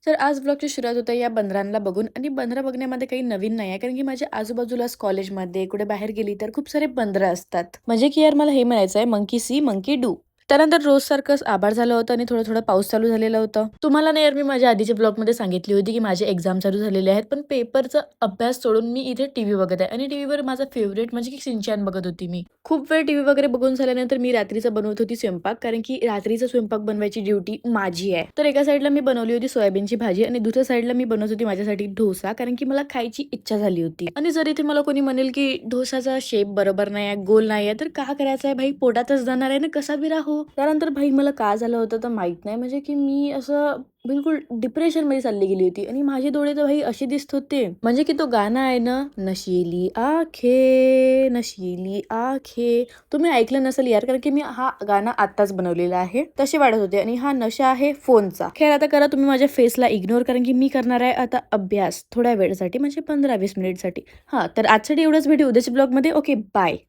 तर आज ब्लॉगची सुरुवात होते या बंदरांना बघून आणि बंदरं बघण्यामध्ये काही नवीन नाही आहे कारण की माझ्या आजूबाजूलाच कॉलेजमध्ये कुठे बाहेर गेली तर खूप सारे बंदरं असतात. म्हणजे की यार मला हे म्हणायचं आहे मंकी सी मंकी डू. त्यानंतर रोज सारखंच आभाळ झालं होतं आणि थोडं थोडं पाऊस चालू झालेलं होतं. तुम्हाला नाही यार मी माझ्या आधीच्या ब्लॉगमध्ये सांगितली होती की माझे एक्झाम चालू झालेले आहेत पण पेपरचा अभ्यास सोडून मी इथे टीव्ही बघत आहे आणि टीव्हीवर माझा फेवरेट म्हणजे की सिंचन बघत होती मी. खूप वेळ टीव्ही वगैरे बघून झाल्यानंतर मी रात्रीचं बनवत होती स्वयंपाक कारण की रात्रीचा स्वयंपाक बनवायची ड्युटी माझी आहे. तर एका साईडला मी बनवली होती सोयाबीनची भाजी आणि दुसऱ्या साईडला मी बनवत होती माझ्यासाठी डोसा कारण की मला खायची इच्छा झाली होती. आणि जर इथे मला कोणी म्हणेल की डोसाचा शेप बरोबर नाही आहे, गोल नाही आहे, तर का करायचं आहे भाई, पोटातच जाणार आहे ना कसा बी राहो. त्यानंतर भाई मला का झालं होतं तर माहित नाही, म्हणजे की मी असं बिलकुल डिप्रेशन मध्ये चालली गेली होती आणि माझे डोळे तर भाई असे दिसत होते म्हणजे की तो गाणं आहे ना, नशीली आखे नशीली आखे, तुम्ही ऐकलं नसेल यार कारण की मी हा गाणं आत्ताच बनवलेला आहे. तसे वाढत होते आणि हा नशा आहे फोनचा. खैर आता करा तुम्ही माझ्या फेसला इग्नोर कारण की मी करणार आहे आता अभ्यास थोड्या वेळसाठी म्हणजे 15-20 मिनिटसाठी. हा तर आजसाठी एवढंच, भेटू उद्याच्या ब्लॉग मध्ये. Okay bye.